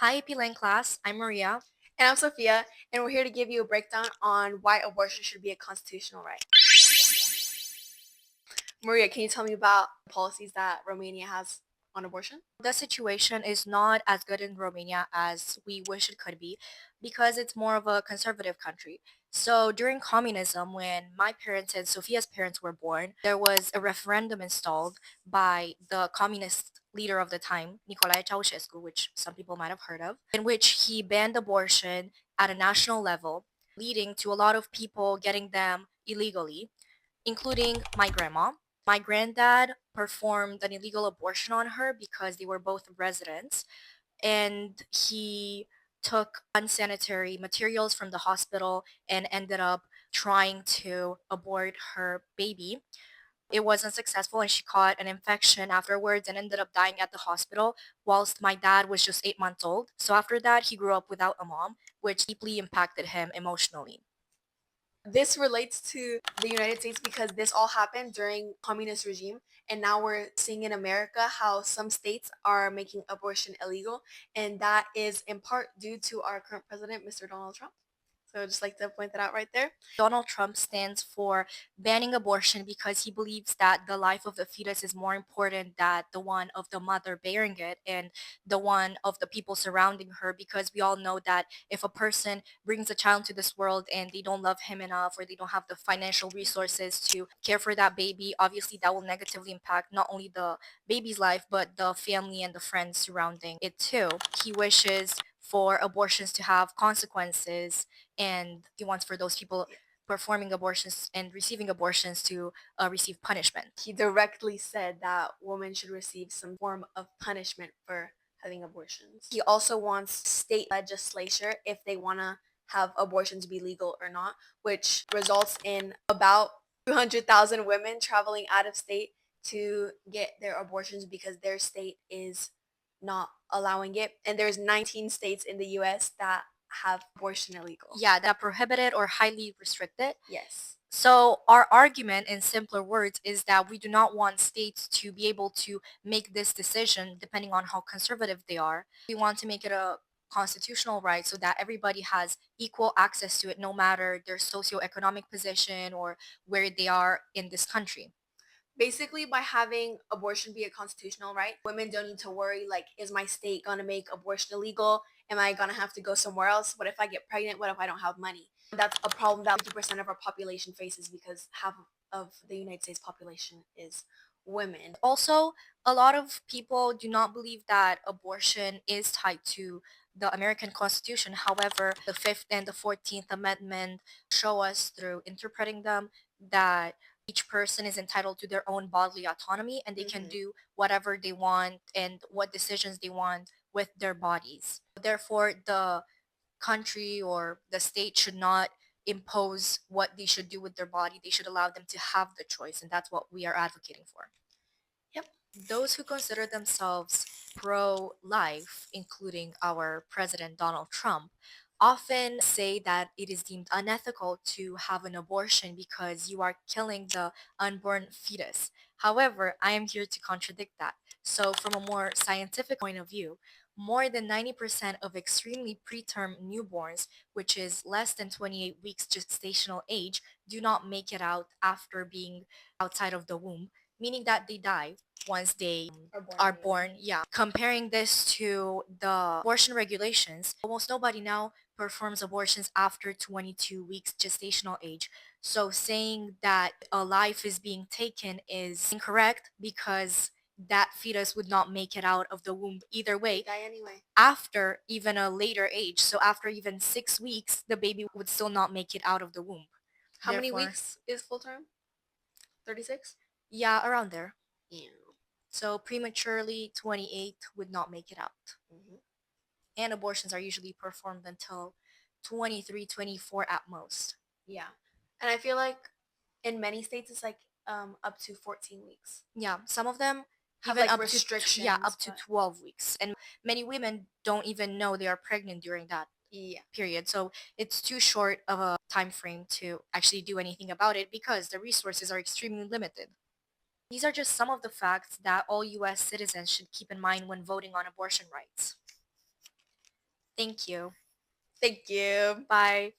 Hi, P-Line class. I'm Maria. And I'm Sophia, and we're here to give you a breakdown on why abortion should be a constitutional right. Maria, can you tell me about policies that Romania has on abortion? The situation is not as good in Romania as we wish it could be because it's more of a conservative country. So during communism, when my parents and Sophia's parents were born, there was a referendum installed by the communist leader of the time, Nicolae Ceausescu, which some people might have heard of, in which he banned abortion at a national level, leading to a lot of people getting them illegally, including my grandma. My granddad performed an illegal abortion on her because they were both residents, and he took unsanitary materials from the hospital and ended up trying to abort her baby. It wasn't successful, and she caught an infection afterwards and ended up dying at the hospital whilst my dad was just 8 months old. So after that, he grew up without a mom, which deeply impacted him emotionally. This relates to the United States because this all happened during communist regime, and now we're seeing in America how some states are making abortion illegal, and that is in part due to our current president, Mr. Donald Trump. So I'd just like to point that out right there. Donald Trump stands for banning abortion because he believes that the life of the fetus is more important than the one of the mother bearing it and the one of the people surrounding her, because we all know that if a person brings a child to this world and they don't love him enough or they don't have the financial resources to care for that baby, obviously that will negatively impact not only the baby's life but the family and the friends surrounding it too. He wishes for abortions to have consequences, and he wants for those people performing abortions and receiving abortions to receive punishment. He directly said that women should receive some form of punishment for having abortions. He also wants state legislature if they want to have abortions be legal or not, which results in about 200,000 women traveling out of state to get their abortions because their state is not allowing it. And there's 19 states in the US that have abortion illegal. Yeah, that prohibit it or highly restrict it. Yes. So our argument in simpler words is that we do not want states to be able to make this decision depending on how conservative they are. We want to make it a constitutional right so that everybody has equal access to it no matter their socioeconomic position or where they are in this country. Basically, by having abortion be a constitutional right, women don't need to worry like, is my state gonna make abortion illegal? Am I gonna have to go somewhere else? What if I get pregnant? What if I don't have money? That's a problem that 50% of our population faces because half of the United States population is women. Also, a lot of people do not believe that abortion is tied to the American Constitution. However, the Fifth and the 14th Amendment show us through interpreting them that each person is entitled to their own bodily autonomy and they can do whatever they want and what decisions they want with their bodies. Therefore, the country or the state should not impose what they should do with their body. They should allow them to have the choice, and that's what we are advocating for. Yep. Those who consider themselves pro life, including our President Donald Trump, often say that it is deemed unethical to have an abortion because you are killing the unborn fetus. However, I am here to contradict that. So, from a more scientific point of view, more than 90% of extremely preterm newborns, which is less than 28 weeks gestational age, do not make it out after being outside of the womb, meaning that they die once they are born. Yeah. Comparing this to the abortion regulations, almost nobody now performs abortions after 22 weeks gestational age. So saying that a life is being taken is incorrect because that fetus would not make it out of the womb either way Die anyway. after even a later age. So after even 6 weeks, the baby would still not make it out of the womb. How many Therefore, weeks is full term? 36? yeah, around there. Yeah. So prematurely 28 would not make it out. Mhm. And abortions are usually performed until 23, 24 at most. Yeah. And I feel like in many states it's like up to 14 weeks. Yeah, some of them Have even like up to restrictions. up to But 12 weeks. And many women don't even know they are pregnant during that yeah. period. So it's too short of a time frame to actually do anything about it because the resources are extremely limited. These are just some of the facts that all US citizens should keep in mind when voting on abortion rights. Thank you. Thank you. Bye.